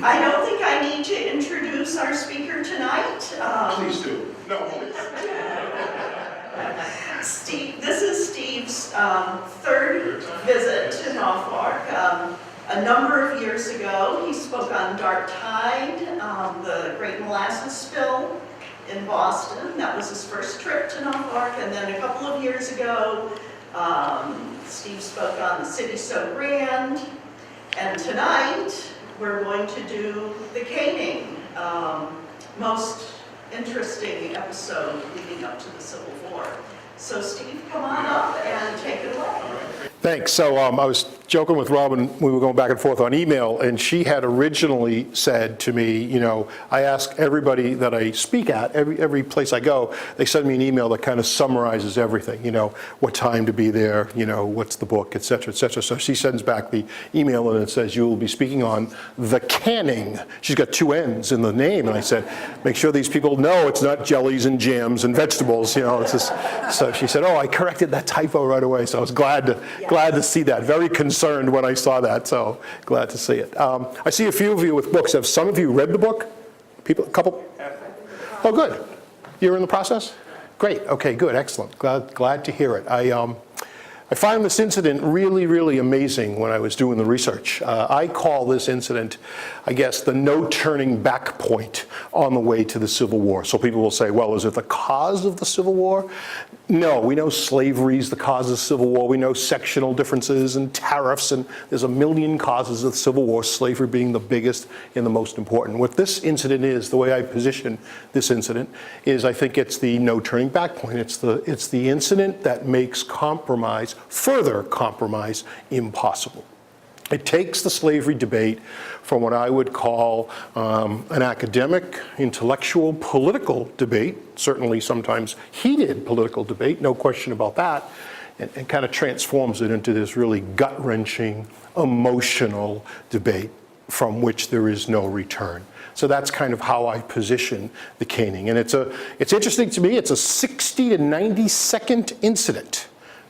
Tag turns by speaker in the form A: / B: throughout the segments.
A: I don't think I need to introduce our speaker tonight.
B: Please do. No, please.
A: Steve, this is Steve's third visit to Norfolk. A number of years ago, he spoke on Dark Tide, the Great Molasses Spill in Boston. That was his first trip to Norfolk. And then a couple of years ago, Steve spoke on The City So Grand. And tonight, we're going to do the caning, most interesting episode leading up to the Civil War. So Steve, come on up and take it away.
C: Thanks. So I was joking with Robin, we were going back and forth on email, and she had originally said to me, you know, I ask everybody that I speak at, every place I go, they send me an email that kind of summarizes everything, you know, what time to be there, you know, what's the book, et cetera, et cetera. So she sends back the email and it says, you will be speaking on the canning. She's got two N's in the name, and I said, make sure these people know it's not jellies and jams and vegetables, you know. It's just, so she said, oh, I corrected that typo right away, so I was glad to see that. Very concerned when I saw that, so glad to see it. I see a few of you with books. Have some of you read the book? People, a couple? Oh, good. You're in the process? Great. Okay, good. Excellent. Glad to hear it. I found this incident really, really amazing when I was doing the research. I call this incident, I guess, the no turning back point on the way to the Civil War. So people will say, well, is it the cause of the Civil War? No, we know slavery is the cause of the Civil War. We know sectional differences and tariffs, and there's a million causes of the Civil War, slavery being the biggest and the most important. What this incident is, the way I position this incident, is I think it's the no turning back point. It's the incident that makes compromise, further compromise, impossible. It takes the slavery debate from what I would call an academic, intellectual, political debate, certainly sometimes heated political debate, no question about that, and kind of transforms it into this really gut-wrenching, emotional debate from which there is no return. So that's kind of how I position the caning. And it's interesting to me, it's a 60 to 90 second incident.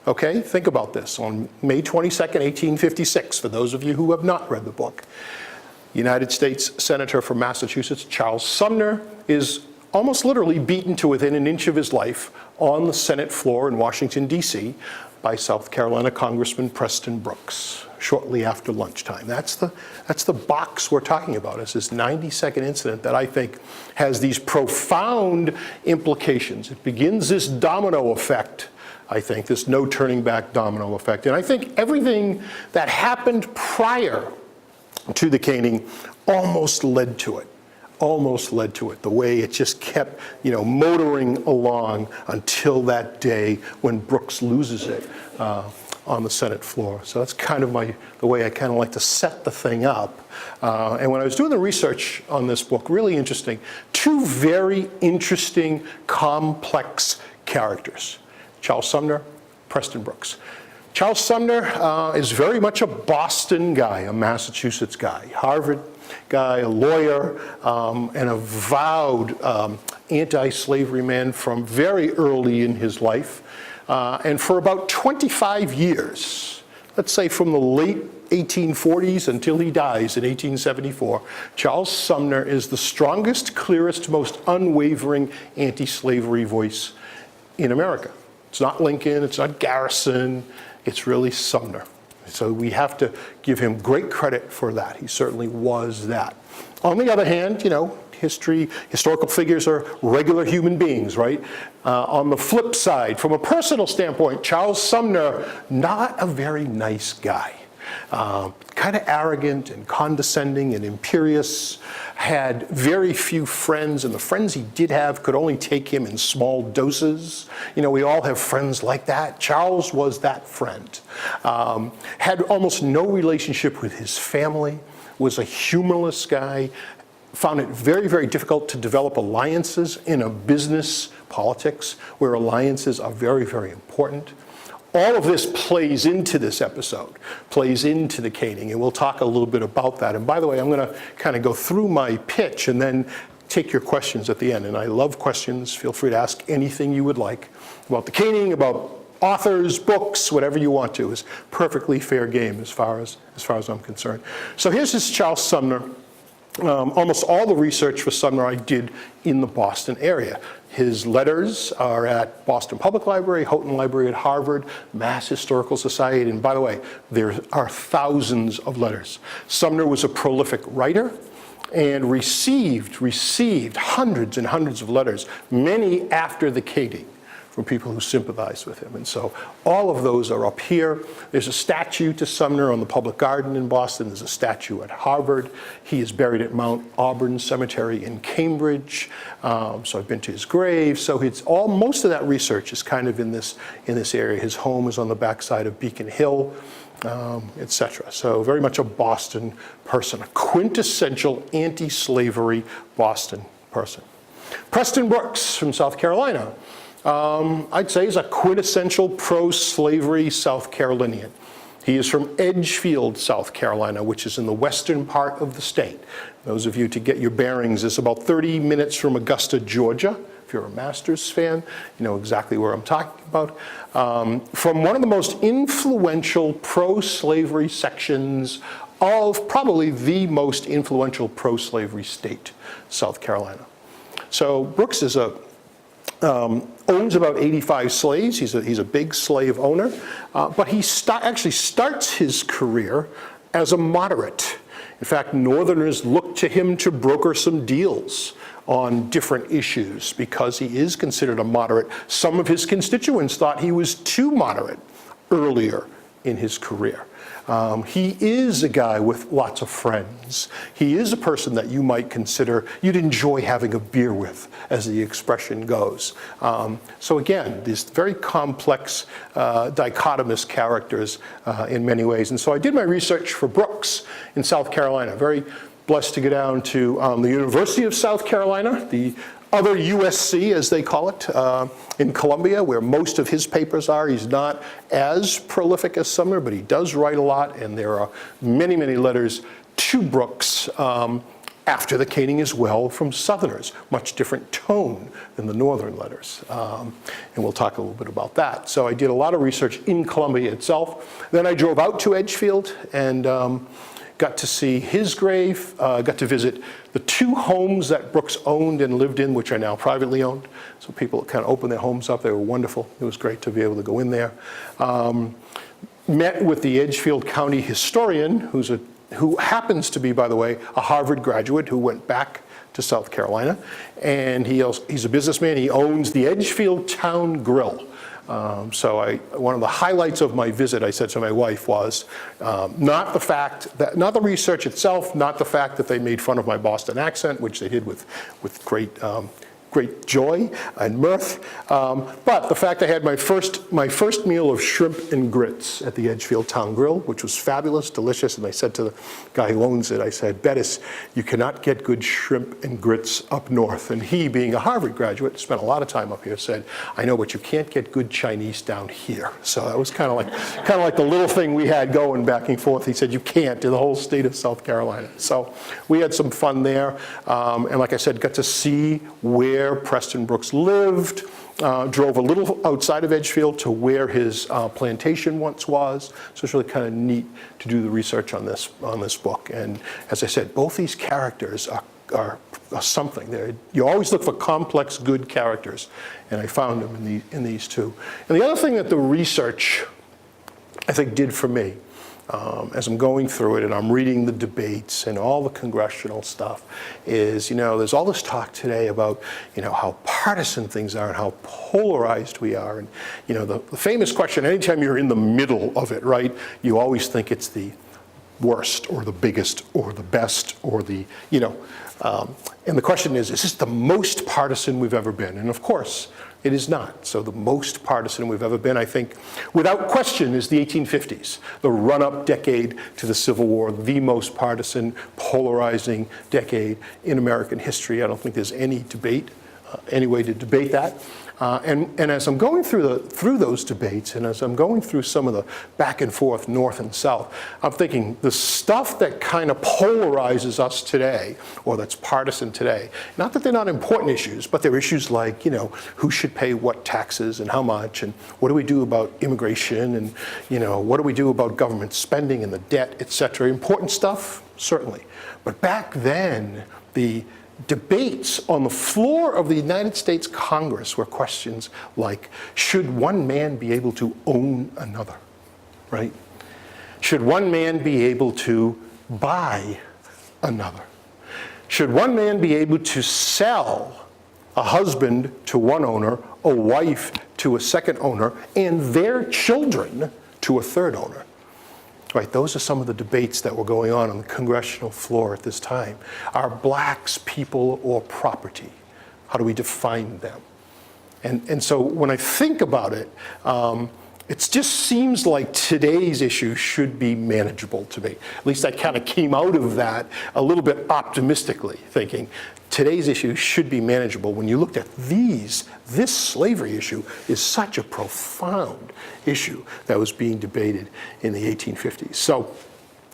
C: Okay, think about this. On May 22nd, 1856, for those of you who have not read the book, United States Senator from Massachusetts, Charles Sumner, is almost literally beaten to within an inch of his life on the Senate floor in Washington, D.C. by South Carolina Congressman Preston Brooks shortly after lunchtime. That's the box we're talking about. It's this 90-second incident that I think has these profound implications. It begins this domino effect, I think, this no turning back domino effect. And I think everything that happened prior to the caning almost led to it. The way it just kept, you know, motoring along until that day when Brooks loses it on the Senate floor. So that's kind of the way I kind of like to set the thing up. And when I was doing the research on this book, really interesting, two very interesting, complex characters. Charles Sumner, Preston Brooks. Charles Sumner is very much a Boston guy, a Massachusetts guy, Harvard guy, a lawyer, and a vowed anti-slavery man from very early in his life. And for about 25 years, let's say from the late 1840s until he dies in 1874, Charles Sumner is the strongest, clearest, most unwavering anti-slavery voice in America. It's not Lincoln, it's not Garrison, it's really Sumner. So we have to give him great credit for that. He certainly was that. On the other hand, you know, historical figures are regular human beings, right? On the flip side, from a personal standpoint, Charles Sumner, not a very nice guy. Kind of arrogant and condescending and imperious, had very few friends, and the friends he did have could only take him in small doses. You know, we all have friends like that. Charles was that friend. Had almost no relationship with his family, was a humorless guy, found it very, very difficult to develop alliances in a business politics where alliances are very, very important. All of this plays into this episode, plays into the caning, and we'll talk a little bit about that. And by the way, I'm going to kind of go through my pitch and then take your questions at the end. And I love questions. Feel free to ask anything you would like about the caning, about authors, books, whatever you want to. Is perfectly fair game as far as I'm concerned. So here's this Charles Sumner. Almost all the research for Sumner I did in the Boston area. His letters are at Boston Public Library, Houghton Library at Harvard, Mass Historical Society, and by the way, there are thousands of letters. Sumner was a prolific writer and received hundreds and hundreds of letters, many after the caning, from people who sympathized with him. And so all of those are up here. There's a statue to Sumner on the Public Garden in Boston. There's a statue at Harvard. He is buried at Mount Auburn Cemetery in Cambridge. So I've been to his grave. So most of that research is kind of in this area. His home is on the backside of Beacon Hill, etc. So very much a Boston person, a quintessential anti-slavery Boston person. Preston Brooks from South Carolina. I'd say he's a quintessential pro-slavery South Carolinian. He is from Edgefield, South Carolina, which is in the western part of the state. Those of you, to get your bearings, is about 30 minutes from Augusta, Georgia. If you're a Masters fan, you know exactly where I'm talking about. From one of the most influential pro-slavery sections of probably the most influential pro-slavery state, South Carolina. So Brooks is owns about 85 slaves. He's a big slave owner, but he actually starts his career as a moderate. In fact, Northerners look to him to broker some deals on different issues because he is considered a moderate. Some of his constituents thought he was too moderate earlier in his career. He is a guy with lots of friends. He is a person that you might consider you'd enjoy having a beer with, as the expression goes. So again, these very complex, dichotomous characters in many ways. And so I did my research for Brooks in South Carolina. Very blessed to go down to the University of South Carolina, the other USC, as they call it, in Columbia, where most of his papers are. He's not as prolific as Sumner, but he does write a lot, and there are many, many letters to Brooks after the caning as well from Southerners. Much different tone than the Northern letters. And we'll talk a little bit about that. So I did a lot of research in Columbia itself. Then I drove out to Edgefield and got to see his grave, got to visit the two homes that Brooks owned and lived in, which are now privately owned. So people kind of opened their homes up. They were wonderful. It was great to be able to go in there. Met with the Edgefield County historian, who happens to be, by the way, a Harvard graduate who went back to South Carolina. And he's a businessman. He owns the Edgefield Town Grill. So one of the highlights of my visit, I said to my wife, was not the research itself, not the fact that they made fun of my Boston accent, which they did with great joy and mirth, but the fact I had my first meal of shrimp and grits at the Edgefield Town Grill, which was fabulous, delicious, and I said to the guy who owns it, I said, Bettis, you cannot get good shrimp and grits up north. And he, being a Harvard graduate, spent a lot of time up here, said, I know, but you can't get good Chinese down here. So that was kind of like the little thing we had going back and forth. He said, you can't in the whole state of South Carolina. So we had some fun there, and like I said, got to see where Preston Brooks lived, drove a little outside of Edgefield to where his plantation once was. So it's really kind of neat to do the research on this book. And as I said, both these characters are something. You always look for complex, good characters, and I found them in these two. And the other thing that the research, I think, did for me, as I'm going through it and I'm reading the debates and all the congressional stuff, is, there's all this talk today about, how partisan things are and how polarized we are. And, the famous question, anytime you're in the middle of it, right, you always think it's the worst or the biggest or the best or the, and the question is this the most partisan we've ever been? And of course, it is not. So the most partisan we've ever been, I think, without question, is the 1850s, the run-up decade to the Civil War, the most partisan, polarizing decade in American history. I don't think there's any debate, any way to debate that. And as I'm going through those debates, and as I'm going through some of the back and forth, north and south, I'm thinking the stuff that kind of polarizes us today, or that's partisan today, not that they're not important issues, but they're issues like, who should pay what taxes and how much, and what do we do about immigration, and, what do we do about government spending and the debt, et cetera. Important stuff, certainly. But back then, the debates on the floor of the United States Congress were questions like, should one man be able to own another, right? Should one man be able to buy another? Should one man be able to sell a husband to one owner, a wife to a second owner, and their children to a third owner? Right, those are some of the debates that were going on the congressional floor at this time. Are blacks people or property? How do we define them? And so when I think about it, it just seems like today's issue should be manageable to me. At least I kind of came out of that a little bit optimistically, thinking today's issue should be manageable. When you looked at this slavery issue is such a profound issue that was being debated in the 1850s. So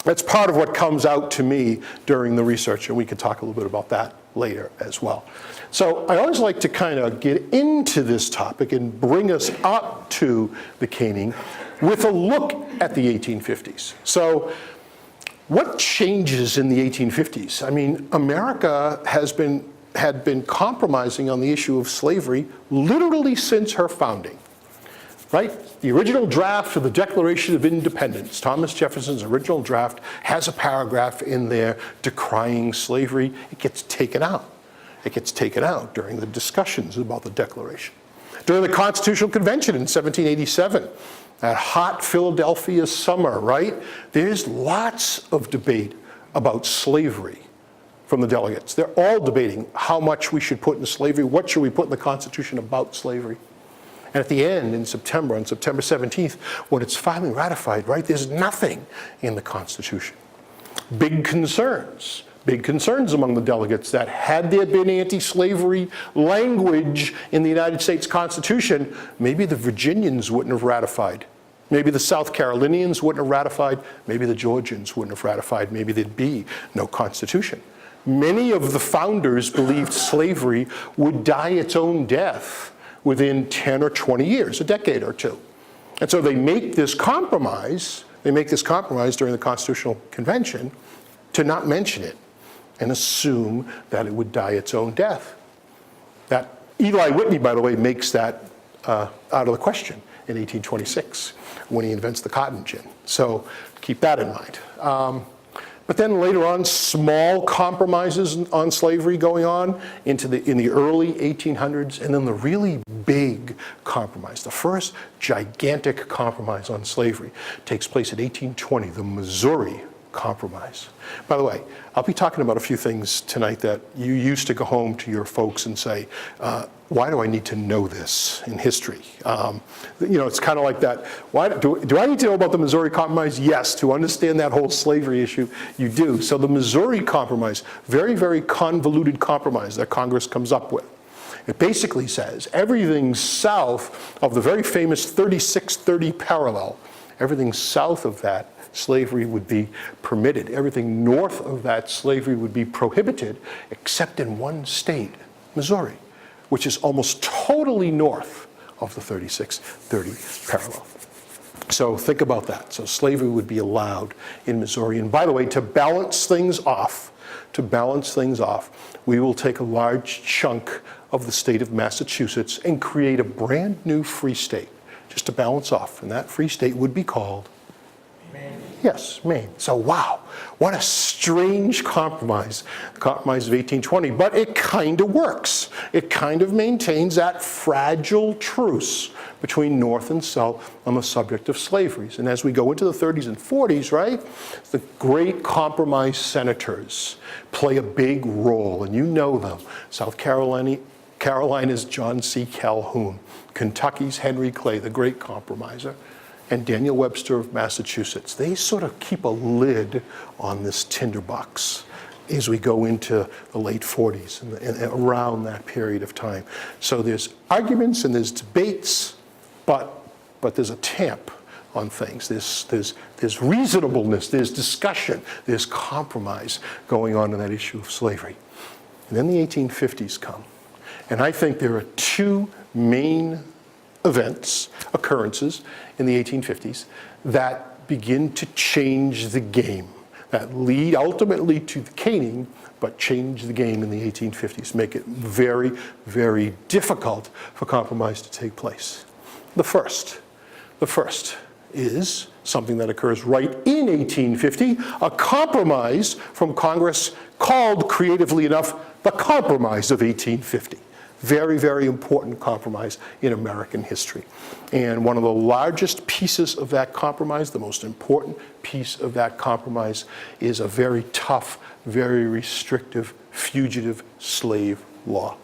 C: that's part of what comes out to me during the research, and we can talk a little bit about that later as well. So I always like to kind of get into this topic and bring us up to the caning with a look at the 1850s. So what changes in the 1850s? I mean, America had been compromising on the issue of slavery literally since her founding, right? The original draft of the Declaration of Independence, Thomas Jefferson's original draft, has a paragraph in there decrying slavery. It gets taken out. It gets taken out during the discussions about the Declaration. During the Constitutional Convention in 1787, that hot Philadelphia summer, right? There's lots of debate about slavery from the delegates. They're all debating how much we should put in slavery, what should we put in the Constitution about slavery. And at the end, in September, on September 17th, when it's finally ratified, right, there's nothing in the Constitution. Big concerns among the delegates that had there been anti-slavery language in the United States Constitution, maybe the Virginians wouldn't have ratified. Maybe the South Carolinians wouldn't have ratified. Maybe the Georgians wouldn't have ratified. Maybe there'd be no Constitution. Many of the founders believed slavery would die its own death within 10 or 20 years, a decade or two. And so they make this compromise during the Constitutional Convention to not mention it and assume that it would die its own death. That Eli Whitney, by the way, makes that out of the question in 1826 when he invents the cotton gin. So keep that in mind. But then later on, small compromises on slavery going on in the early 1800s, and then the really big compromise, the first gigantic compromise on slavery, takes place in 1820, the Missouri Compromise. By the way, I'll be talking about a few things tonight that you used to go home to your folks and say, why do I need to know this in history? It's kind of like that. Why do I need to know about the Missouri Compromise? Yes, to understand that whole slavery issue, you do. So the Missouri Compromise, very, very convoluted compromise that Congress comes up with. It basically says everything south of the very famous 3630 parallel, everything south of that, slavery would be permitted. Everything north of that, slavery would be prohibited, except in one state, Missouri, which is almost totally north of the 3630 parallel. So think about that. So slavery would be allowed in Missouri. And by the way, to balance things off, we will take a large chunk of the state of Massachusetts and create a brand new free state, just to balance off. And that free state would be called Maine. Yes, Maine. So wow, what a strange compromise, the compromise of 1820, but it kind of works. It kind of maintains that fragile truce between North and South on the subject of slavery. And as we go into the 30s and 40s, right, the great compromise senators play a big role, and you know them. South Carolina's John C. Calhoun, Kentucky's Henry Clay, the great compromiser, and Daniel Webster of Massachusetts. They sort of keep a lid on this tinderbox as we go into the late 40s and around that period of time. So there's arguments and there's debates, but there's a tamp on things. There's reasonableness, there's discussion, there's compromise going on in that issue of slavery. And then the 1850s come. And I think there are two main occurrences in the 1850s that begin to change the game, that lead ultimately to the caning, but change the game in the 1850s, make it very, very difficult for compromise to take place. The first is something that occurs right in 1850, a compromise from Congress called, creatively enough, the Compromise of 1850. Very, very important compromise in American history. And one of the largest pieces of that compromise, the most important piece of that compromise, is a very tough, very restrictive fugitive slave law.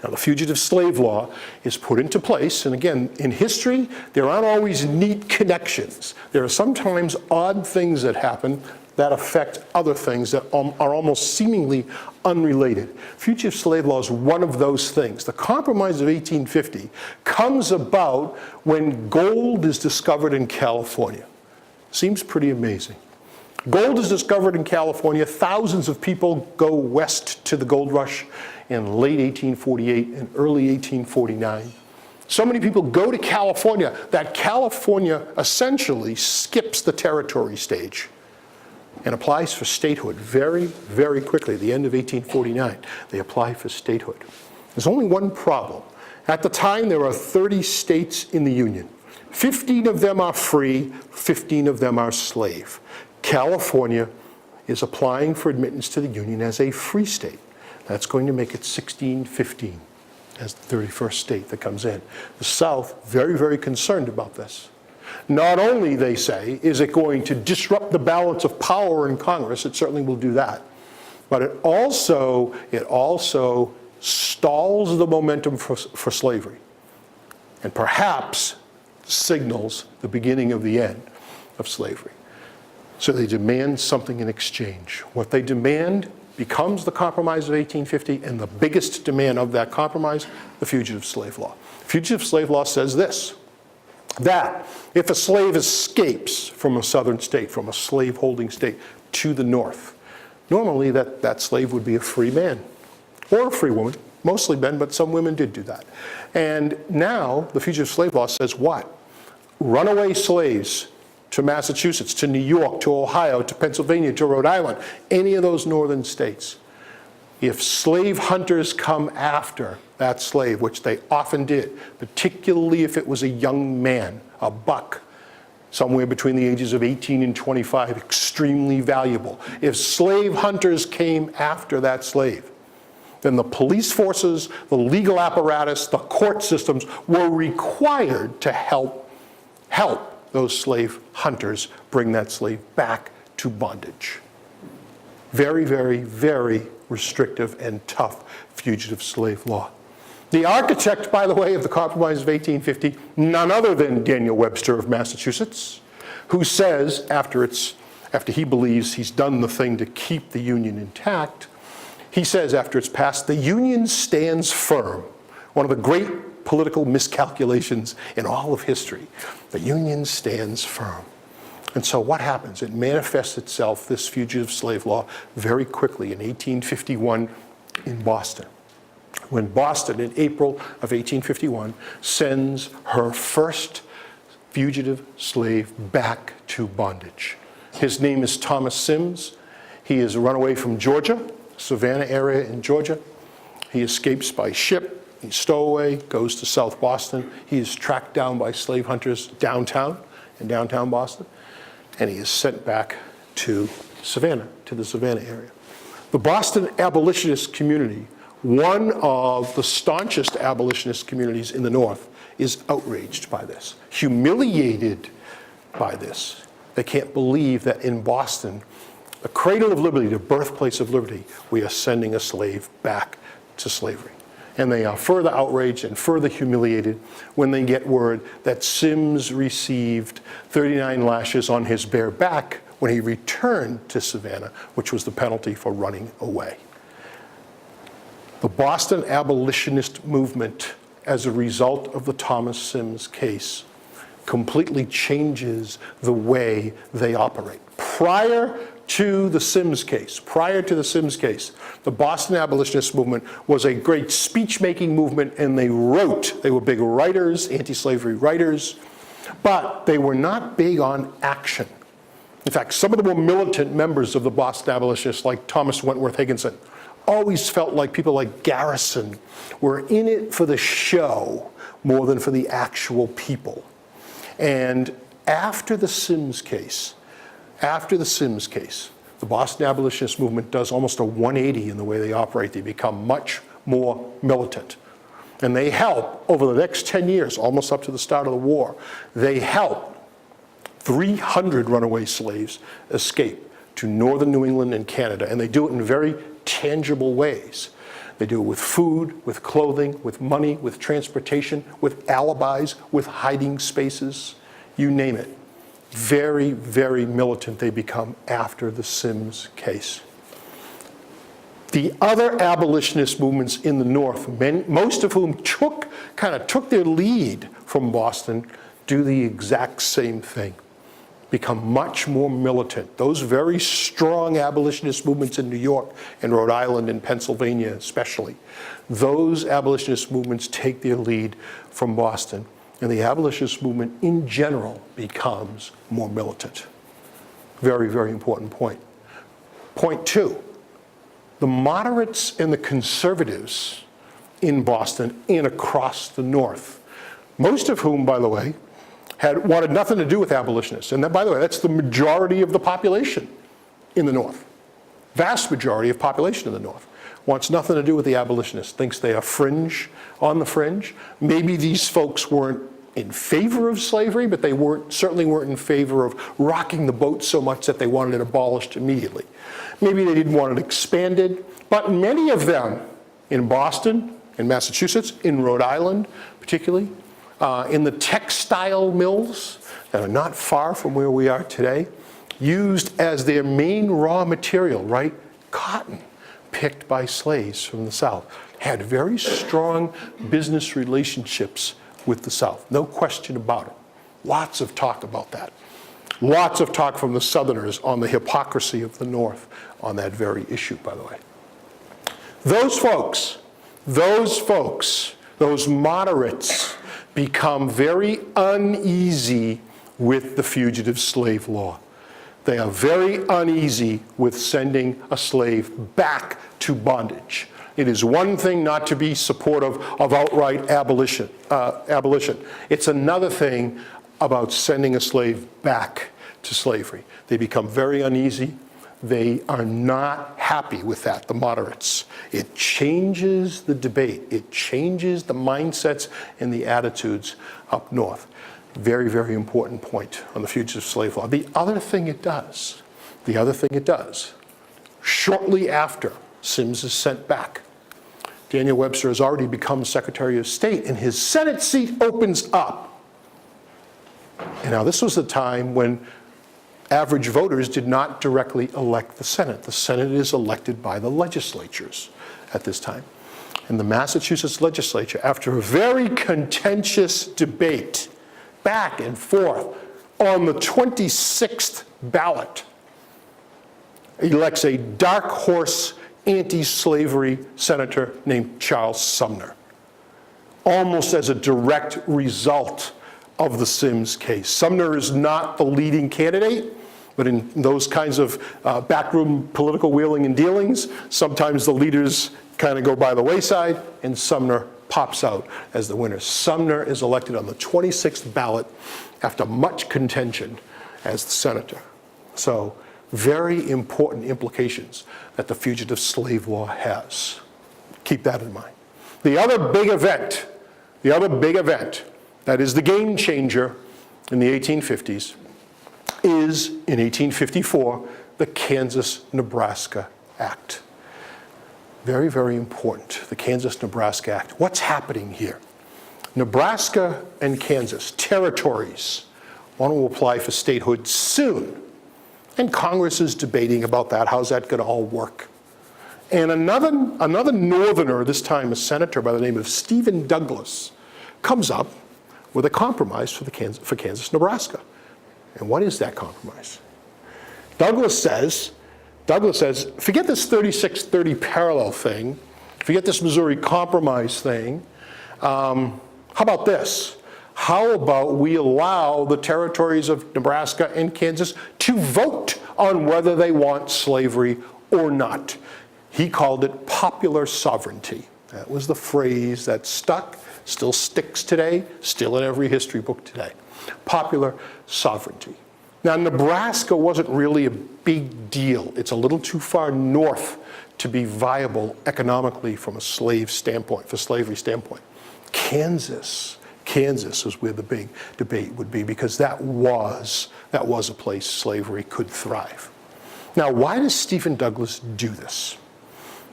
C: Now, the Fugitive Slave Law is put into place, and again, in history, there aren't always neat connections. There are sometimes odd things that happen that affect other things that are almost seemingly unrelated. Fugitive slave law is one of those things. The Compromise of 1850 comes about when gold is discovered in California. Seems pretty amazing. Gold is discovered in California. Thousands of people go west to the gold rush in late 1848 and early 1849. So many people go to California that California essentially skips the territory stage and applies for statehood very, very quickly. At the end of 1849, they apply for statehood. There's only one problem. At the time, there are 30 states in the Union. 15 of them are free, 15 of them are slave. California is applying for admittance to the Union as a free state. That's going to make it 1615 as the 31st state that comes in. The South, very, very concerned about this. Not only, they say, is it going to disrupt the balance of power in Congress, it certainly will do that, but it also stalls the momentum for slavery and perhaps signals the beginning of the end of slavery. So they demand something in exchange. What they demand becomes the Compromise of 1850, and the biggest demand of that compromise, the Fugitive Slave Law. Fugitive Slave Law says this, that if a slave escapes from a southern state, from a slave-holding state to the north, normally that slave would be a free man or a free woman, mostly men, but some women did do that. And now the Fugitive Slave Law says what? Runaway slaves to Massachusetts, to New York, to Ohio, to Pennsylvania, to Rhode Island, any of those northern states. If slave hunters come after that slave, which they often did, particularly if it was a young man, a buck, somewhere between the ages of 18 and 25, extremely valuable. If slave hunters came after that slave, then the police forces, the legal apparatus, the court systems were required to help those slave hunters bring that slave back to bondage. Very, very, very restrictive and tough fugitive slave law. The architect, by the way, of the Compromise of 1850, none other than Daniel Webster of Massachusetts, who says, after he believes he's done the thing to keep the Union intact, he says after it's passed, the Union stands firm. One of the great political miscalculations in all of history. The Union stands firm. And so what happens? It manifests itself, this fugitive slave law, very quickly in 1851 in Boston. When Boston, in April of 1851, sends her first fugitive slave back to bondage. His name is Thomas Sims. He is a runaway from Georgia, Savannah area in Georgia. He escapes by ship. He's stowaway, goes to South Boston. He is tracked down by slave hunters downtown, in downtown Boston, and he is sent back to Savannah, to the Savannah area. The Boston abolitionist community, one of the staunchest abolitionist communities in the North, is outraged by this, humiliated by this. They can't believe that in Boston, the cradle of liberty, the birthplace of liberty, we are sending a slave back to slavery. And they are further outraged and further humiliated when they get word that Sims received 39 lashes on his bare back when he returned to Savannah, which was the penalty for running away. The Boston abolitionist movement, as a result of the Thomas Sims case, completely changes the way they operate. Prior to the Sims case, the Boston abolitionist movement was a great speech-making movement, and they were big writers, anti-slavery writers, but they were not big on action. In fact, some of the more militant members of the Boston abolitionists, like Thomas Wentworth Higginson, always felt like people like Garrison were in it for the show more than for the actual people. And after the Sims case, the Boston abolitionist movement does almost a 180 in the way they operate. They become much more militant. And they help, over the next 10 years, almost up to the start of the war, they help 300 runaway slaves escape to northern New England and Canada. And they do it in very tangible ways. They do it with food, with clothing, with money, with transportation, with alibis, with hiding spaces, you name it. Very, very militant they become after the Sims case. The other abolitionist movements in the North, most of whom kind of took their lead from Boston, do the exact same thing. Become much more militant. Those very strong abolitionist movements in New York and Rhode Island and Pennsylvania especially, those abolitionist movements take their lead from Boston, and the abolitionist movement in general becomes more militant. Very, very important point. Point two, the moderates and the conservatives in Boston and across the North, most of whom, by the way, wanted nothing to do with abolitionists. And that, by the way, that's the majority of the population in the North. Vast majority of population in the North wants nothing to do with the abolitionists, thinks they are fringe, on the fringe. Maybe these folks weren't in favor of slavery, but they certainly weren't in favor of rocking the boat so much that they wanted it abolished immediately. Maybe they didn't want it expanded, but many of them in Boston, in Massachusetts, in Rhode Island particularly, in the textile mills that are not far from where we are today, used as their main raw material, right? Cotton, picked by slaves from the South. Had very strong business relationships with the South, no question about it. Lots of talk about that. Lots of talk from the Southerners on the hypocrisy of the North on that very issue, by the way. Those folks, those moderates, become very uneasy with the Fugitive Slave Law. They are very uneasy with sending a slave back to bondage. It is one thing not to be supportive of outright abolition. It's another thing about sending a slave back to slavery. They become very uneasy. They are not happy with that, the moderates. It changes the debate. It changes the mindsets and the attitudes up north. Very, very important point on the Fugitive Slave Law. The other thing it does, shortly after Sims is sent back, Daniel Webster has already become Secretary of State, and his Senate seat opens up. And now this was the time when average voters did not directly elect the Senate. The Senate is elected by the legislatures at this time. And the Massachusetts legislature, after a very contentious debate, back and forth, on the 26th ballot, elects a dark horse anti-slavery senator named Charles Sumner, almost as a direct result of the Sims case. Sumner is not the leading candidate, but in those kinds of backroom political wheeling and dealings, sometimes the leaders kind of go by the wayside, and Sumner pops out as the winner. Sumner is elected on the 26th ballot after much contention as the senator. So very important implications that the Fugitive Slave Law has. Keep that in mind. The other big event that is the game changer in the 1850s is, in 1854, the Kansas-Nebraska Act. Very, very important, the Kansas-Nebraska Act. What's happening here? Nebraska and Kansas, territories, want to apply for statehood soon. And Congress is debating about that. How's that going to all work? And another northerner, this time a senator by the name of Stephen Douglas, comes up with a compromise for Kansas-Nebraska. And what is that compromise? Douglas says, forget this 3630 parallel thing, forget this Missouri Compromise thing. How about this? How about we allow the territories of Nebraska and Kansas to vote on whether they want slavery or not? He called it popular sovereignty. That was the phrase that stuck, still sticks today, still in every history book today. Popular sovereignty. Now, Nebraska wasn't really a big deal. It's a little too far north to be viable economically from a slave standpoint, for slavery standpoint. Kansas is where the big debate would be, because that was a place slavery could thrive. Now, why does Stephen Douglas do this?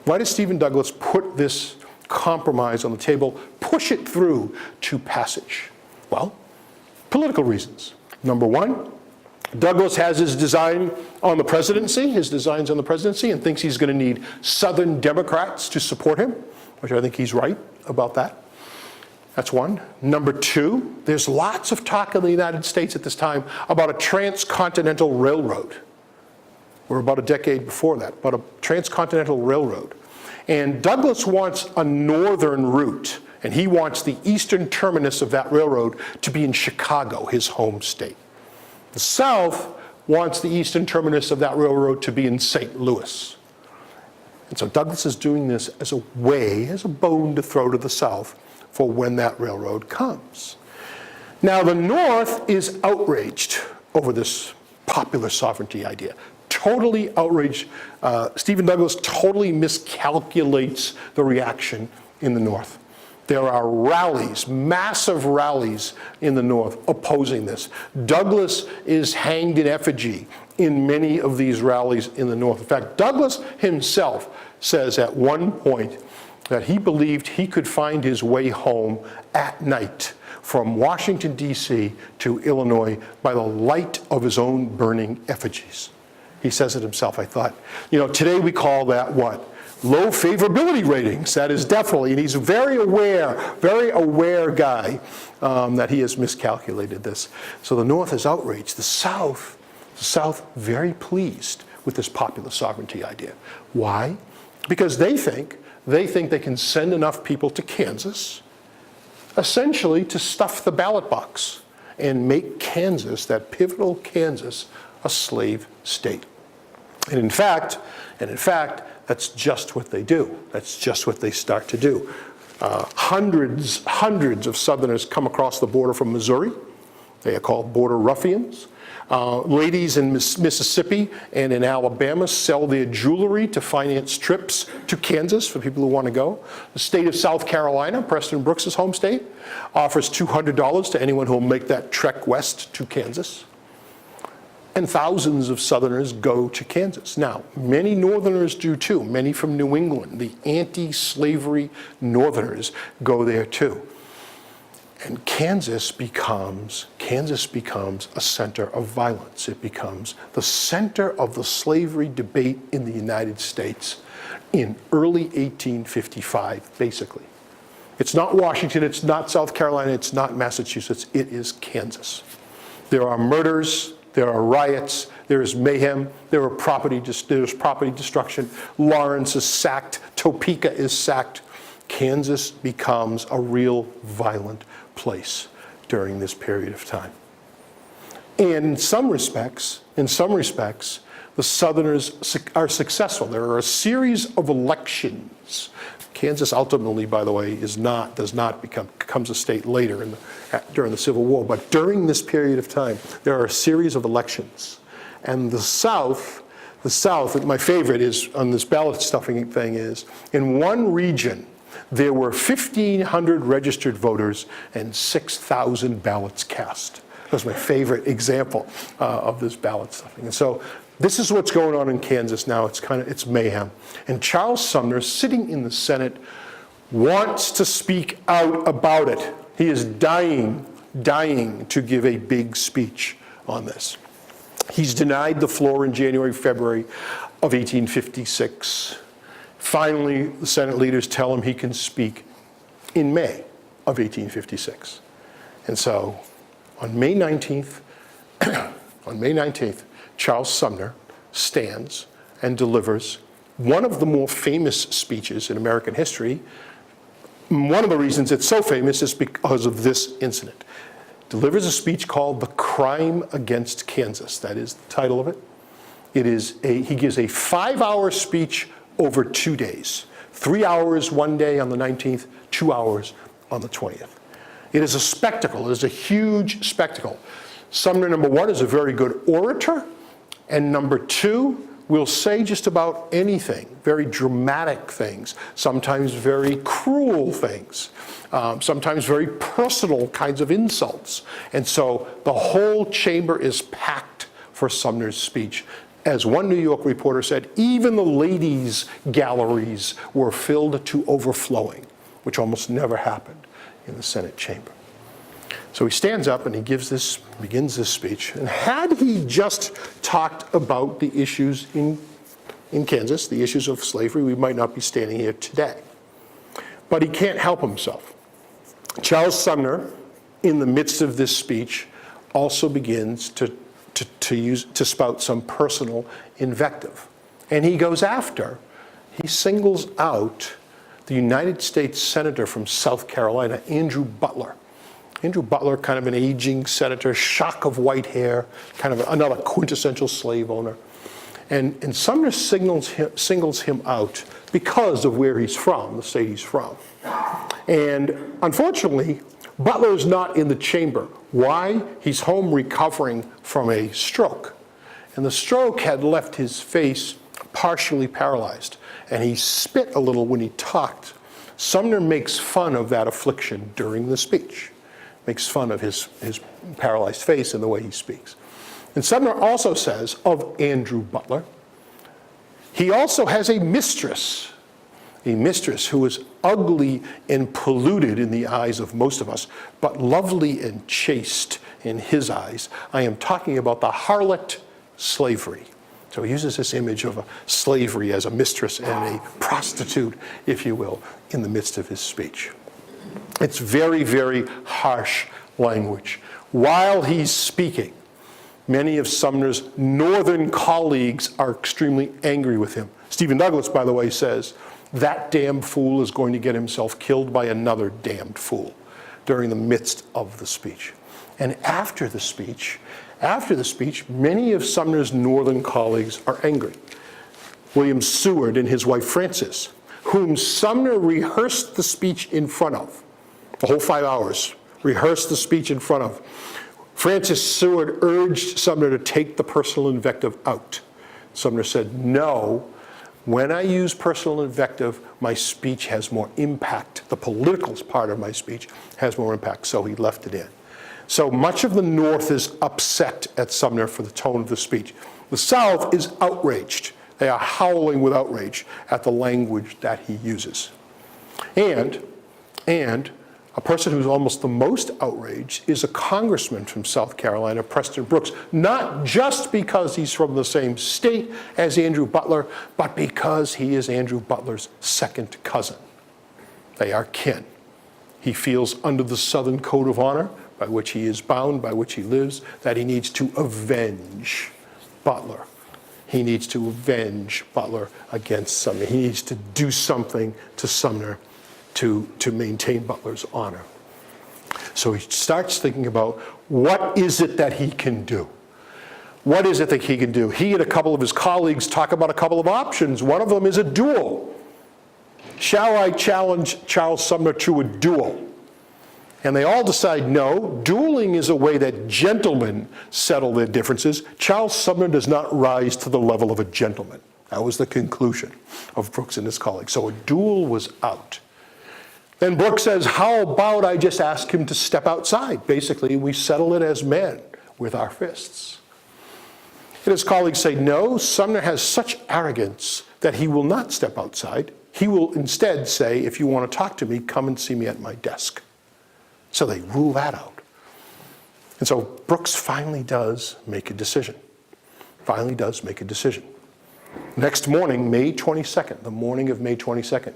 C: Why does Stephen Douglas put this compromise on the table, push it through to passage? Well, political reasons. Number one, Douglas has his designs on the presidency, and thinks he's going to need Southern Democrats to support him, which I think he's right about that. That's one. Number two, there's lots of talk in the United States at this time about a transcontinental railroad. We're about a decade before that, but a transcontinental railroad. And Douglas wants a northern route, and he wants the eastern terminus of that railroad to be in Chicago, his home state. The South wants the eastern terminus of that railroad to be in St. Louis. And so Douglas is doing this as a way, as a bone to throw to the South for when that railroad comes. Now, the North is outraged over this popular sovereignty idea. Totally outraged. Stephen Douglas totally miscalculates the reaction in the North. There are rallies, massive rallies in the North opposing this. Douglas is hanged in effigy in many of these rallies in the North. In fact, Douglas himself says at one point that he believed he could find his way home at night from Washington, D.C. to Illinois by the light of his own burning effigies. He says it himself. I thought, today we call that what? Low favorability ratings. That is definitely, and he's a very aware guy that he has miscalculated this. So the North is outraged. The South very pleased with this popular sovereignty idea. Why? Because they think they can send enough people to Kansas, essentially to stuff the ballot box and make Kansas, that pivotal Kansas, a slave state. And in fact, that's just what they do. That's just what they start to do. Hundreds of Southerners come across the border from Missouri. They are called border ruffians. Ladies in Mississippi and in Alabama sell their jewelry to finance trips to Kansas for people who want to go. The state of South Carolina, Preston Brooks' home state, offers $200 to anyone who will make that trek west to Kansas. And thousands of Southerners go to Kansas. Now, many Northerners do too. Many from New England, the anti-slavery Northerners, go there too. And Kansas becomes a center of violence. It becomes the center of the slavery debate in the United States in early 1855, basically. It's not Washington, it's not South Carolina, it's not Massachusetts, it is Kansas. There are murders, there are riots, there is mayhem, there's property destruction. Lawrence is sacked, Topeka is sacked. Kansas becomes a real violent place during this period of time. And in some respects, the Southerners are successful. There are a series of elections. Kansas ultimately, by the way, becomes a state later during the Civil War. But during this period of time, there are a series of elections. And the South, my favorite is on this ballot stuffing thing is, in one region, there were 1,500 registered voters and 6,000 ballots cast. That's my favorite example of this ballot stuffing. And so this is what's going on in Kansas now. It's mayhem. And Charles Sumner, sitting in the Senate, wants to speak out about it. He is dying to give a big speech on this. He's denied the floor in January, February of 1856. Finally, the Senate leaders tell him he can speak in May of 1856. And so on May 19th, Charles Sumner stands and delivers one of the more famous speeches in American history. One of the reasons it's so famous is because of this incident. delivers a speech called The Crime Against Kansas. That is the title of it. He gives a 5-hour speech over 2 days. 3 hours one day on the 19th, 2 hours on the 20th. It is a spectacle. It is a huge spectacle. Sumner, number one, is a very good orator, and number two, will say just about anything, very dramatic things, sometimes very cruel things, sometimes very personal kinds of insults. And so the whole chamber is packed for Sumner's speech. As one New York reporter said, even the ladies' galleries were filled to overflowing, which almost never happened in the Senate chamber. So he stands up and he begins this speech. And had he just talked about the issues in Kansas, the issues of slavery, we might not be standing here today. But he can't help himself. Charles Sumner, in the midst of this speech, also begins to spout some personal invective. And he singles out the United States Senator from South Carolina, Andrew Butler. Andrew Butler, kind of an aging senator, shock of white hair, kind of another quintessential slave owner. And Sumner singles him out because of where he's from, the state he's from. And unfortunately, Butler's not in the chamber. Why? He's home recovering from a stroke. And the stroke had left his face partially paralyzed. And he spit a little when he talked. Sumner makes fun of that affliction during the speech. Makes fun of his paralyzed face and the way he speaks. And Sumner also says of Andrew Butler, he also has a mistress who is ugly and polluted in the eyes of most of us, but lovely and chaste in his eyes. I am talking about the harlot slavery. So he uses this image of a slavery as a mistress and a prostitute, if you will, in the midst of his speech. It's very, very harsh language. While he's speaking, many of Sumner's northern colleagues are extremely angry with him. Stephen Douglas, by the way, says, that damn fool is going to get himself killed by another damned fool during the midst of the speech. And after the speech, many of Sumner's northern colleagues are angry. William Seward and his wife Frances, whom Sumner rehearsed the speech in front of, the whole 5 hours, rehearsed the speech in front of. Frances Seward urged Sumner to take the personal invective out. Sumner said, no, when I use personal invective, my speech has more impact. The political part of my speech has more impact, so he left it in. So much of the North is upset at Sumner for the tone of the speech. The South is outraged. They are howling with outrage at the language that he uses. And a person who's almost the most outraged is a congressman from South Carolina, Preston Brooks, not just because he's from the same state as Andrew Butler, but because he is Andrew Butler's second cousin. They are kin. He feels under the Southern Code of Honor, by which he is bound, by which he lives, that he needs to avenge Butler. He needs to avenge Butler against Sumner. He needs to do something to Sumner to maintain Butler's honor. So he starts thinking about what is it that he can do? What is it that he can do? He and a couple of his colleagues talk about a couple of options. One of them is a duel. Shall I challenge Charles Sumner to a duel? And they all decide no. Dueling is a way that gentlemen settle their differences. Charles Sumner does not rise to the level of a gentleman. That was the conclusion of Brooks and his colleagues. So a duel was out. Then Brooks says, how about I just ask him to step outside? Basically, we settle it as men with our fists. And his colleagues say, no, Sumner has such arrogance that he will not step outside. He will instead say, if you want to talk to me, come and see me at my desk. So they rule that out. And so Brooks finally does make a decision. Next morning, May 22nd, the morning of May 22nd,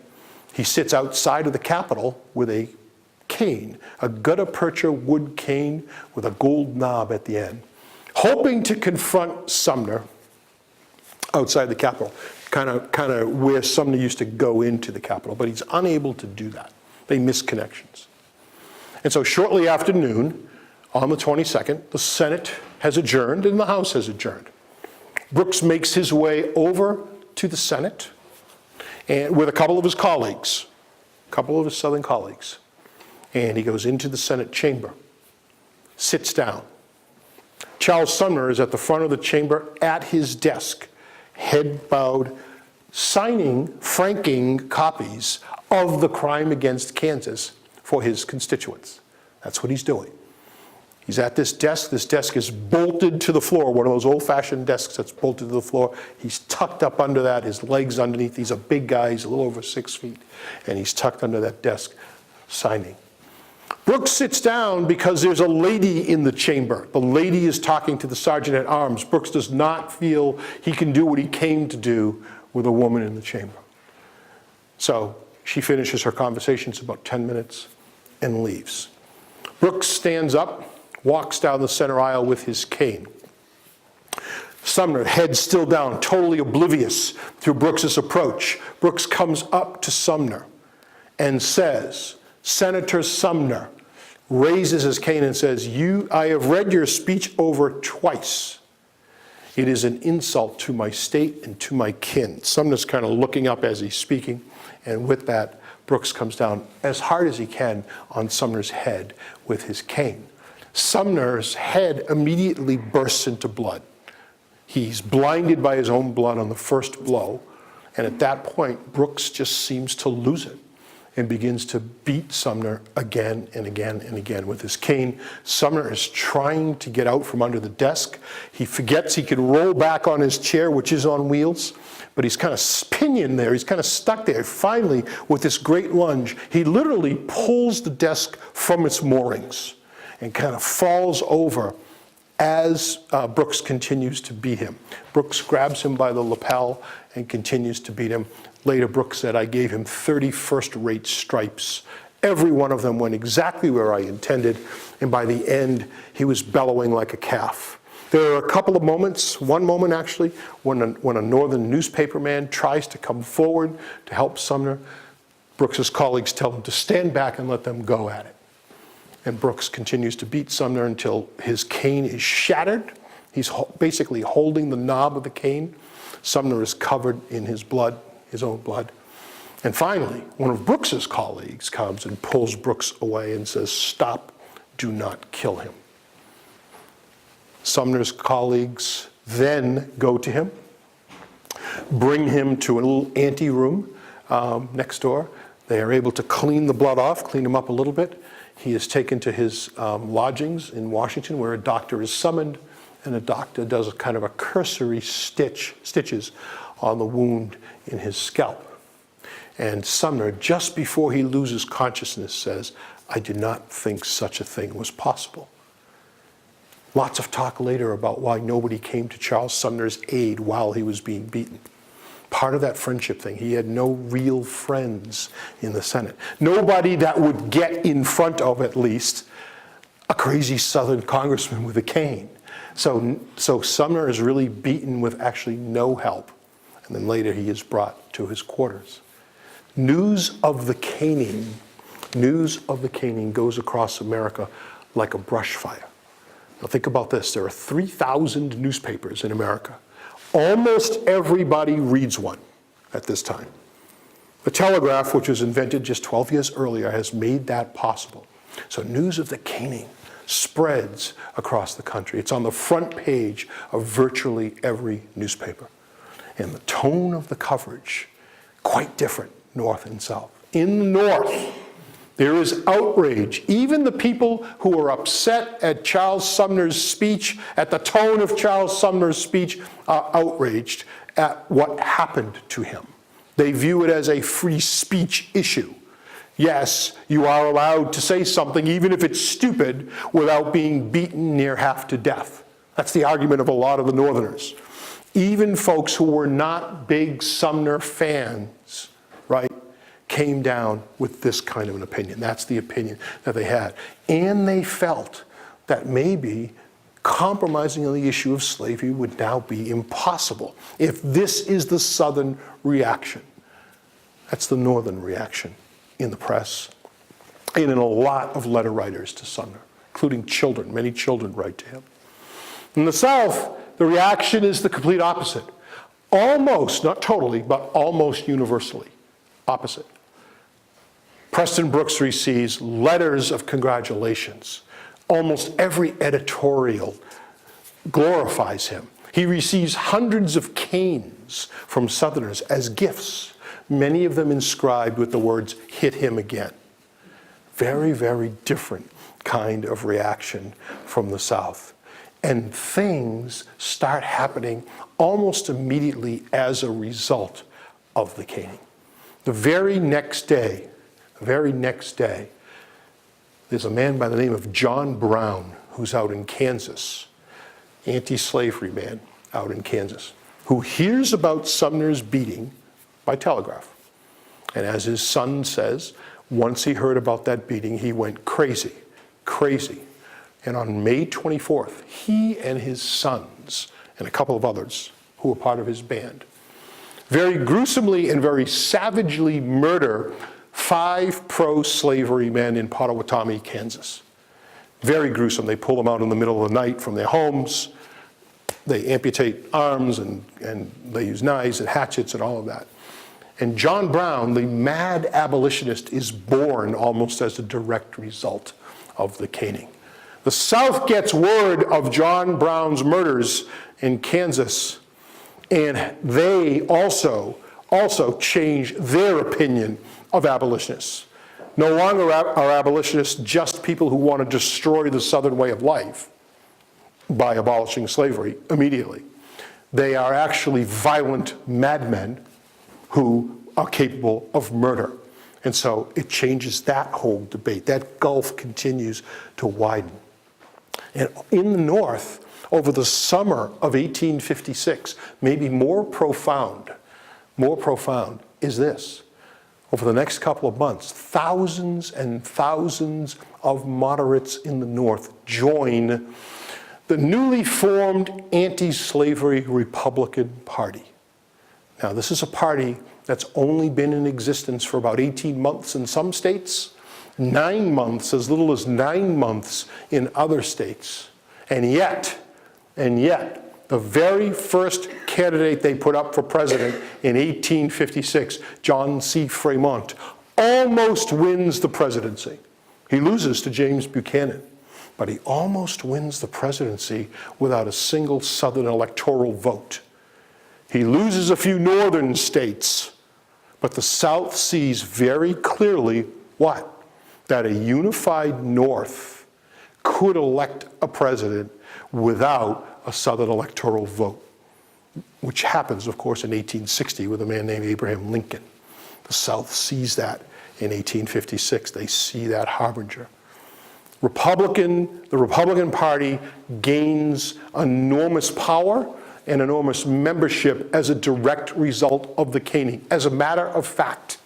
C: he sits outside of the Capitol with a cane, a gutta percha wood cane with a gold knob at the end, hoping to confront Sumner outside the Capitol, kind of where Sumner used to go into the Capitol, but he's unable to do that. They miss connections. And so shortly after noon On the 22nd, the Senate has adjourned and the House has adjourned. Brooks makes his way over to the Senate and with a couple of his colleagues, a couple of his Southern colleagues. And he goes into the Senate chamber, sits down. Charles Sumner is at the front of the chamber at his desk, head bowed, signing, franking copies of the crime against Kansas for his constituents. That's what he's doing. He's at this desk. This desk is bolted to the floor, one of those old-fashioned desks that's bolted to the floor. He's tucked up under that, his legs underneath. He's a big guy. He's a little over 6 feet. And he's tucked under that desk, signing. Brooks sits down because there's a lady in the chamber. The lady is talking to the sergeant at arms. Brooks does not feel he can do what he came to do with a woman in the chamber. So she finishes her conversation, it's about 10 minutes, and leaves. Brooks stands up, walks down the center aisle with his cane. Sumner, head still down, totally oblivious to Brooks's approach. Brooks comes up to Sumner and says, Senator Sumner, raises his cane and says, I have read your speech over twice. It is an insult to my state and to my kin. Sumner's kind of looking up as he's speaking, and with that, Brooks comes down as hard as he can on Sumner's head with his cane. Sumner's head immediately bursts into blood. He's blinded by his own blood on the first blow, and at that point, Brooks just seems to lose it and begins to beat Sumner again and again and again with his cane. Sumner is trying to get out from under the desk. He forgets he can roll back on his chair, which is on wheels, but he's kind of pinioned there. He's kind of stuck there. Finally, with this great lunge, he literally pulls the desk from its moorings and kind of falls over as Brooks continues to beat him. Brooks grabs him by the lapel and continues to beat him. Later, Brooks said, I gave him 30 first-rate stripes. Every one of them went exactly where I intended, and by the end, he was bellowing like a calf. There are a couple of moments, one moment actually, when a northern newspaperman tries to come forward to help Sumner. Brooks's colleagues tell him to stand back and let them go at it. And Brooks continues to beat Sumner until his cane is shattered. He's basically holding the knob of the cane. Sumner is covered in his blood, his own blood. And finally, one of Brooks's colleagues comes and pulls Brooks away and says, stop, do not kill him. Sumner's colleagues then go to him, bring him to a little anteroom next door. They are able to clean the blood off, clean him up a little bit. He is taken to his lodgings in Washington where a doctor is summoned, and a doctor does a kind of a cursory stitches on the wound in his scalp. And Sumner, just before he loses consciousness, says, I did not think such a thing was possible. Lots of talk later about why nobody came to Charles Sumner's aid while he was being beaten. Part of that friendship thing, he had no real friends in the Senate. Nobody that would get in front of, at least, a crazy Southern congressman with a cane. So Sumner is really beaten with actually no help. And then later he is brought to his quarters. News of the caning goes across America like a brush fire. Now think about this, there are 3,000 newspapers in America. Almost everybody reads one at this time. The telegraph, which was invented just 12 years earlier, has made that possible. So news of the caning spreads across the country. It's on the front page of virtually every newspaper. And the tone of the coverage, quite different, north and south. In the north, there is outrage. Even the people who are upset at Charles Sumner's speech, at the tone of Charles Sumner's speech, are outraged at what happened to him. They view it as a free speech issue. Yes, you are allowed to say something, even if it's stupid, without being beaten near half to death. That's the argument of a lot of the Northerners. Even folks who were not big Sumner fans, right, came down with this kind of an opinion. That's the opinion that they had. And they felt that maybe compromising on the issue of slavery would now be impossible. If this is the Southern reaction, that's the Northern reaction in the press and in a lot of letter writers to Sumner including children. Many children write to him. In the South, the reaction is the complete opposite. Almost, not totally, but almost universally opposite. Preston Brooks receives letters of congratulations. Almost every editorial glorifies him. He receives hundreds of canes from Southerners as gifts, many of them inscribed with the words, "Hit him again." Very, very different kind of reaction from the South. And things start happening almost immediately as a result of the caning. The very next day, there's a man by the name of John Brown who's out in Kansas, anti-slavery man out in Kansas, who hears about Sumner's beating by telegraph. And as his son says, once he heard about that beating, he went crazy. And on May 24th, he and his sons, and a couple of others who were part of his band, very gruesomely and very savagely murder 5 pro-slavery men in Pottawatomie, Kansas. Very gruesome. They pull them out in the middle of the night from their homes. They amputate arms and they use knives and hatchets and all of that. And John Brown, the mad abolitionist, is born almost as a direct result of the caning. The South gets word of John Brown's murders in Kansas, and they also change their opinion of abolitionists. No longer are abolitionists just people who want to destroy the Southern way of life by abolishing slavery immediately. They are actually violent madmen who are capable of murder. And so it changes that whole debate. That gulf continues to widen. And in the North, over the summer of 1856, maybe more profound is this. Over the next couple of months, thousands and thousands of moderates in the North join the newly formed anti-slavery Republican Party. Now, this is a party that's only been in existence for about 18 months in some states, 9 months, as little as 9 months in other states. And yet, the very first candidate they put up for president in 1856, John C. Fremont, almost wins the presidency. He loses to James Buchanan, but he almost wins the presidency without a single Southern electoral vote. He loses a few northern states, but the South sees very clearly what? That a unified North could elect a president without a Southern electoral vote, which happens, of course, in 1860 with a man named Abraham Lincoln. The South sees that in 1856. They see that harbinger. The Republican Party gains enormous power and enormous membership as a direct result of the caning. As a matter of fact,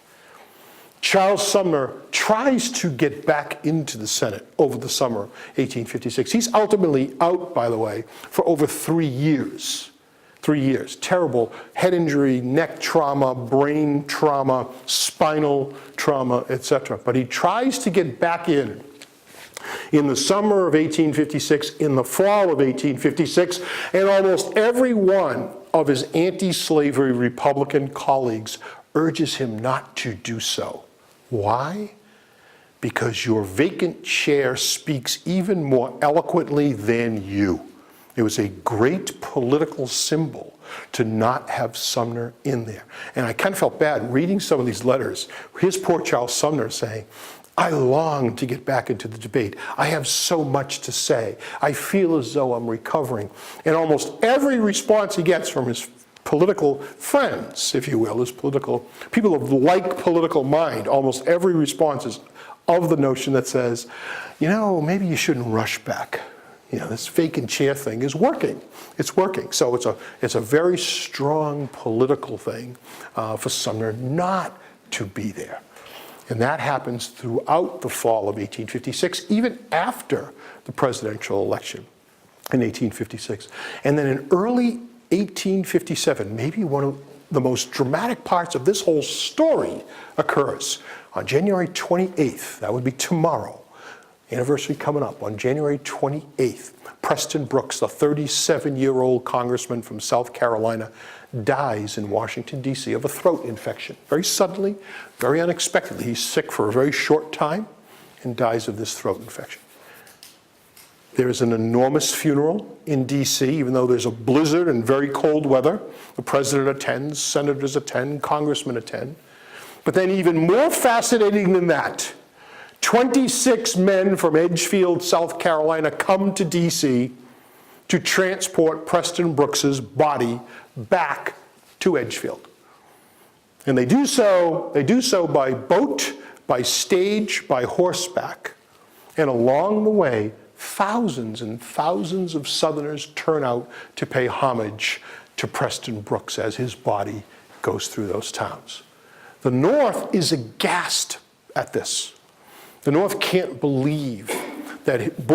C: Charles Sumner tries to get back into the Senate over the summer of 1856. He's ultimately out, by the way, for over 3 years. 3 years. Terrible head injury, neck trauma, brain trauma, spinal trauma, etc. But he tries to get back in the summer of 1856, in the fall of 1856, and almost every one of his anti-slavery Republican colleagues urges him not to do so. Why? Because your vacant chair speaks even more eloquently than you. It was a great political symbol to not have Sumner in there. And I kind of felt bad reading some of these letters. Here's poor Charles Sumner saying, I long to get back into the debate. I have so much to say. I feel as though I'm recovering. And almost every response he gets from his political friends, if you will, his political, people of like political mind, almost every response is of the notion that says, you know, maybe you shouldn't rush back. You know, this vacant chair thing is working. It's working. So it's a very strong political thing for Sumner not to be there. And that happens throughout the fall of 1856, even after the presidential election in 1856. And then in early 1857, maybe one of the most dramatic parts of this whole story occurs. On January 28th, that would be tomorrow, anniversary coming up on January 28th, Preston Brooks, the 37-year-old congressman from South Carolina, dies in Washington, D.C. of a throat infection. Very suddenly, very unexpectedly. He's sick for a very short time and dies of this throat infection. There is an enormous funeral in D.C., even though there's a blizzard and very cold weather. The president attends, senators attend, congressmen attend. But then even more fascinating than that, 26 men from Edgefield, South Carolina come to D.C. to transport Preston Brooks's body back to Edgefield. And they do so by boat, by stage, by horseback. And along the way, thousands and thousands of Southerners turn out to pay homage to Preston Brooks as his body goes through those towns. The North is aghast at this. The North can't believe that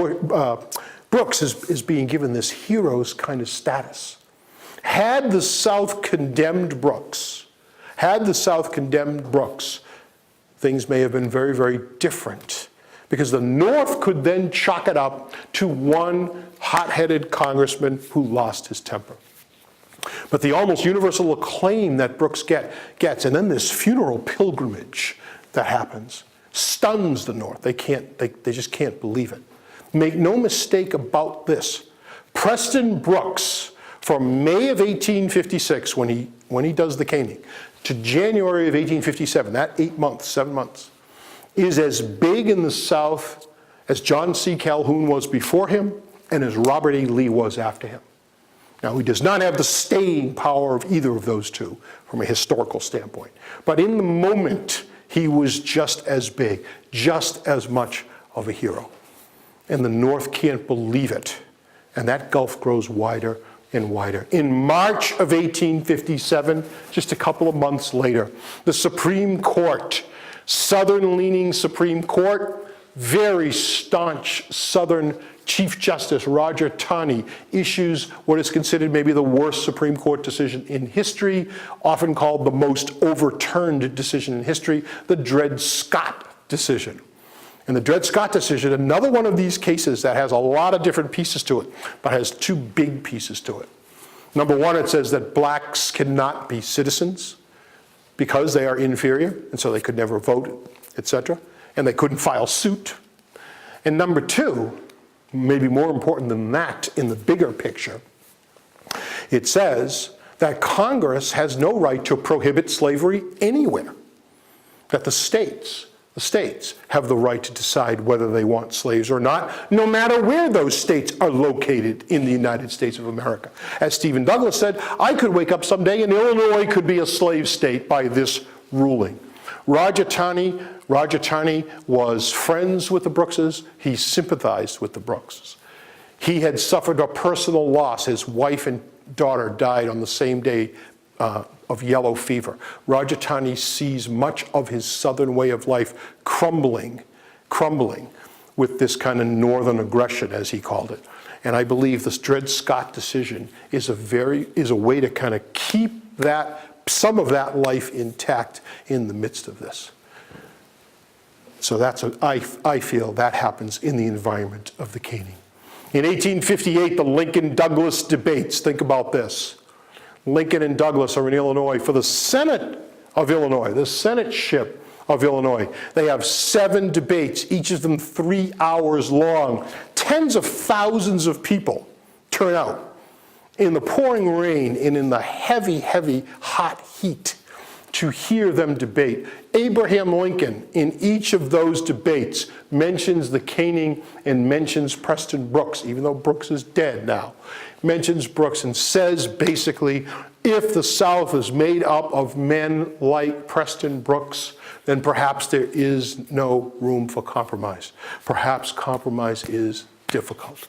C: Brooks is being given this hero's kind of status. Had the South condemned Brooks, things may have been very, very different. Because the North could then chalk it up to one hot-headed congressman who lost his temper. But the almost universal acclaim that Brooks gets, and then this funeral pilgrimage that happens, stuns the North. They just can't believe it. Make no mistake about this. Preston Brooks, from May of 1856, when he does the caning, to January of 1857, that 7 months, is as big in the South as John C. Calhoun was before him and as Robert E. Lee was after him. Now, he does not have the staying power of either of those two from a historical standpoint. But in the moment, he was just as big, just as much of a hero. And the North can't believe it. And that gulf grows wider and wider. In March of 1857, just a couple of months later, the Supreme Court, Southern-leaning Supreme Court, very staunch Southern Chief Justice Roger Taney issues what is considered maybe the worst Supreme Court decision in history, often called the most overturned decision in history, the Dred Scott decision. And the Dred Scott decision, another one of these cases that has a lot of different pieces to it, but has two big pieces to it. Number one, it says that blacks cannot be citizens because they are inferior, and so they could never vote, etc. And they couldn't file suit. And number two, maybe more important than that in the bigger picture, it says that Congress has no right to prohibit slavery anywhere. That the states have the right to decide whether they want slaves or not, no matter where those states are located in the United States of America. As Stephen Douglas said, I could wake up someday and Illinois could be a slave state by this ruling. Roger Taney was friends with the Brookses. He sympathized with the Brookses. He had suffered a personal loss. His wife and daughter died on the same day of yellow fever. Roger Taney sees much of his Southern way of life crumbling with this kind of Northern aggression, as he called it. And I believe this Dred Scott decision is a way to kind of keep some of that life intact in the midst of this. So I feel that happens in the environment of the caning. In 1858, the Lincoln-Douglas debates. Think about this. Lincoln and Douglas are in Illinois for the Senate of Illinois, the Senateship of Illinois. They have 7 debates, each of them 3 hours long. Tens of thousands of people turn out in the pouring rain and in the heavy, heavy, hot heat to hear them debate. Abraham Lincoln, in each of those debates, mentions the caning and mentions Preston Brooks, even though Brooks is dead now. Mentions Brooks and says basically, if the South is made up of men like Preston Brooks, then perhaps there is no room for compromise. Perhaps compromise is difficult.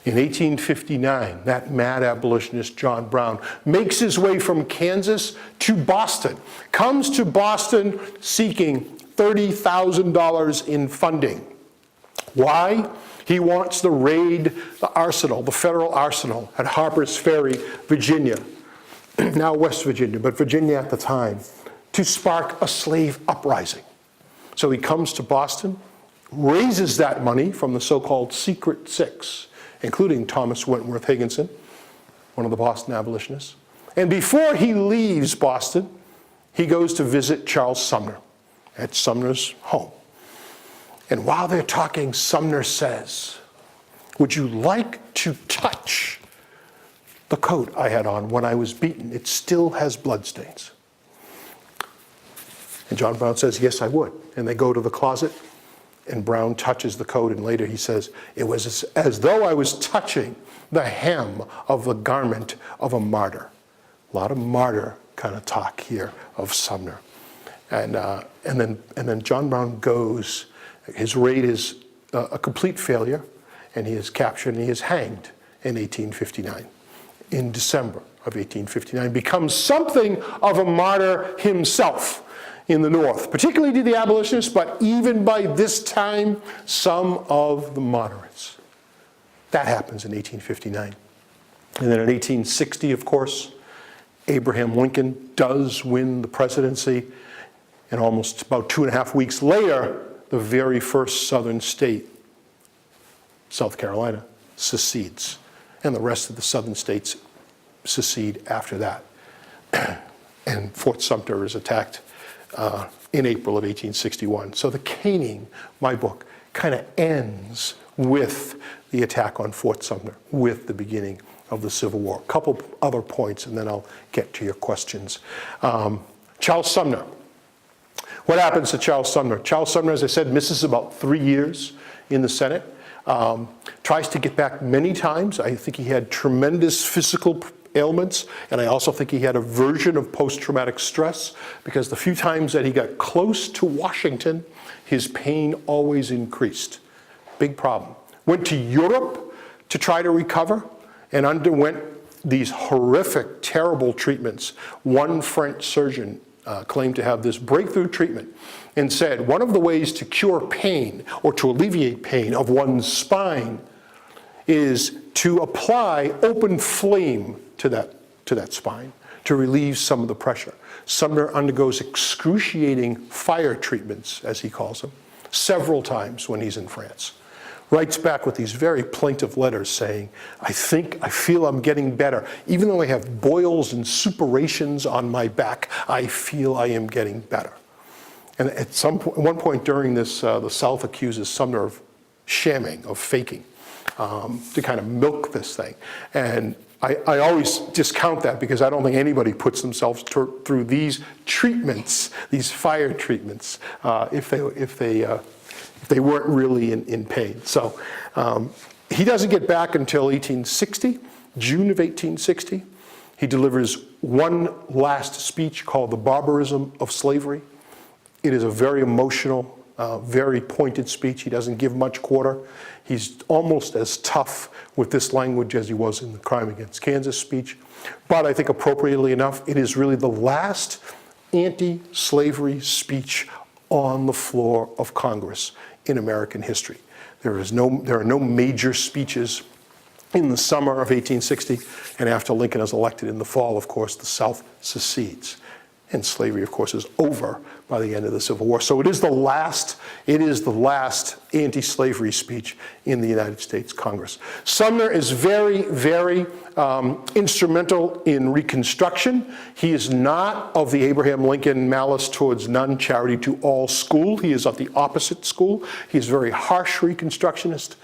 C: In 1859, that mad abolitionist John Brown makes his way from Kansas to Boston, comes to Boston seeking $30,000 in funding. Why? He wants to raid the arsenal, the federal arsenal at Harper's Ferry, Virginia, now West Virginia, but Virginia at the time, to spark a slave uprising. So he comes to Boston raises that money from the so-called Secret Six, including Thomas Wentworth Higginson, one of the Boston abolitionists. And before he leaves Boston, he goes to visit Charles Sumner at Sumner's home. And while they're talking, Sumner says, "Would you like to touch the coat I had on when I was beaten? It still has bloodstains." And John Brown says, "Yes, I would." And they go to the closet, and Brown touches the coat, and later he says, "It was as though I was touching the hem of the garment of a martyr." A lot of martyr kind of talk here of Sumner. And then John Brown goes. His raid is a complete failure, and he is captured and he is hanged in 1859. In December of 1859, becomes something of a martyr himself in the North, particularly to the abolitionists, but even by this time, some of the moderates. That happens in 1859. And then in 1860, of course, Abraham Lincoln does win the presidency, and almost about 2.5 weeks later, the very first southern state, South Carolina, secedes. And the rest of the southern states secede after that. And Fort Sumter is attacked in April of 1861. So the caning, my book, kind of ends with the attack on Fort Sumter, with the beginning of the Civil War. A couple other points, and then I'll get to your questions. Charles Sumner. What happens to Charles Sumner? Charles Sumner, as I said, misses about 3 years in the Senate. Tries to get back many times. I think he had tremendous physical ailments, and I also think he had a version of post-traumatic stress, because the few times that he got close to Washington, his pain always increased. Big problem. Went to Europe to try to recover and underwent these horrific, terrible treatments. One French surgeon claimed to have this breakthrough treatment and said one of the ways to cure pain or to alleviate pain of one's spine is to apply open flame to that spine to relieve some of the pressure. Sumner undergoes excruciating fire treatments, as he calls them, several times when he's in France. Writes back with these very plaintive letters saying, I feel I'm getting better. Even though I have boils and suppurations on my back, I feel I am getting better. And at one point during this, the South accuses Sumner of shamming, of faking, to kind of milk this thing. And I always discount that, because I don't think anybody puts themselves through these treatments, these fire treatments, if they weren't really in pain. So he doesn't get back until 1860, June of 1860. He delivers one last speech called The Barbarism of Slavery. It is a very emotional, very pointed speech. He doesn't give much quarter. He's almost as tough with this language as he was in the Crime Against Kansas speech. But I think appropriately enough, it is really the last anti-slavery speech on the floor of Congress in American history. There are no major speeches in the summer of 1860, and after Lincoln is elected in the fall, of course, the South secedes. And slavery, of course, is over by the end of the Civil War. So it is the last anti-slavery speech in the United States Congress. Sumner is very, very instrumental in Reconstruction. He is not of the Abraham Lincoln malice towards none, charity to all school. He is of the opposite school. He is a very harsh Reconstructionist.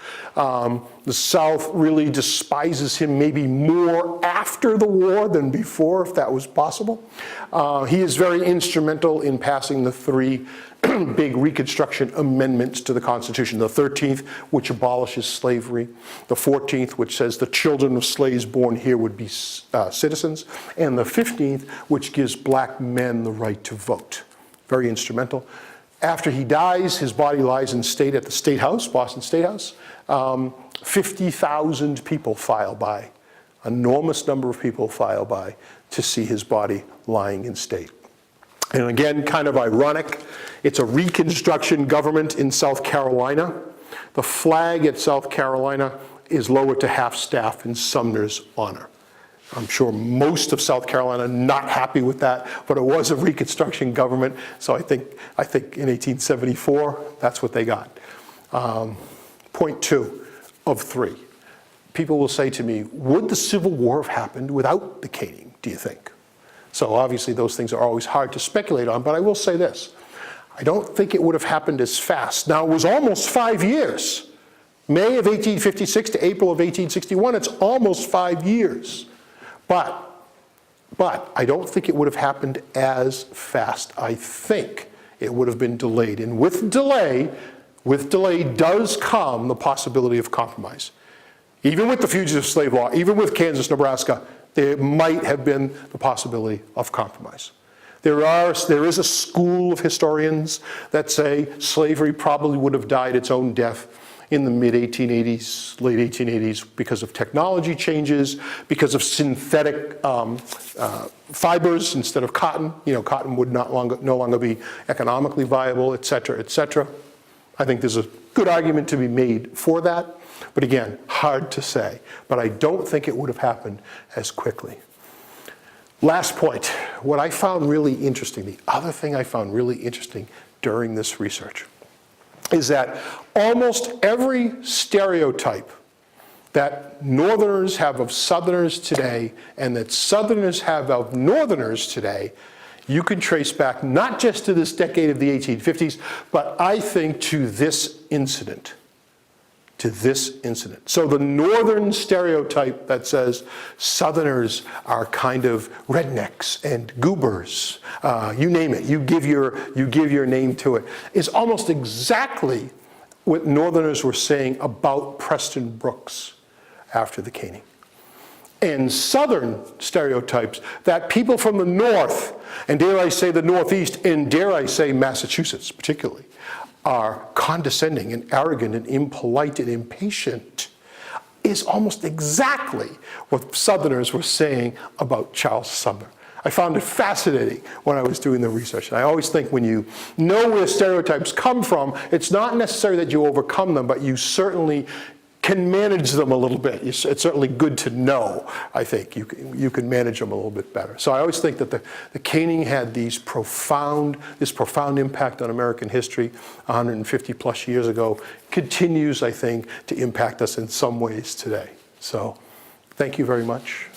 C: The South really despises him maybe more after the war than before, if that was possible. He is very instrumental in passing the 3 big Reconstruction amendments to the Constitution. The 13th, which abolishes slavery. The 14th, which says the children of slaves born here would be citizens. And the 15th, which gives black men the right to vote. Very instrumental. After he dies, his body lies in state at the State House, Boston State House. 50,000 people file by. Enormous number of people file by to see his body lying in state. And again, kind of ironic, it's a Reconstruction government in South Carolina. The flag at South Carolina is lowered to half-staff in Sumner's honor. I'm sure most of South Carolina not happy with that, but it was a Reconstruction government, so I think in 1874, that's what they got. Point 2 of 3. People will say to me, would the Civil War have happened without the caning, do you think? So obviously those things are always hard to speculate on, but I will say this. I don't think it would have happened as fast. Now, it was almost 5 years. May of 1856 to April of 1861, it's almost 5 years. But I don't think it would have happened as fast. I think it would have been delayed. And with delay does come the possibility of compromise. Even with the Fugitive Slave Law, even with Kansas-Nebraska, there might have been the possibility of compromise. There is a school of historians that say slavery probably would have died its own death in the mid-1880s, late 1880s, because of technology changes, because of synthetic fibers instead of cotton. You know, cotton would no longer be economically viable, et cetera, et cetera. I think there's a good argument to be made for that. But again, hard to say. But I don't think it would have happened as quickly. Last point, what I found really interesting, the other thing I found really interesting during this research, is that almost every stereotype that Northerners have of Southerners today and that Southerners have of Northerners today, you can trace back not just to this decade of the 1850s, but I think to this incident. So the Northern stereotype that says Southerners are kind of rednecks and goobers, you name it, you give your name to it, is almost exactly what Northerners were saying about Preston Brooks after the caning. And Southern stereotypes that people from the North, and dare I say the Northeast, and dare I say Massachusetts particularly, are condescending and arrogant and impolite and impatient, is almost exactly what Southerners were saying about Charles Sumner. I found it fascinating when I was doing the research. And I always think when you know where stereotypes come from, it's not necessary that you overcome them, but you certainly can manage them a little bit. It's certainly good to know, I think. You can manage them a little bit better. So I always think that the caning had this profound impact on American history 150 plus years ago, continues, I think, to impact us in some ways today. So thank you very much.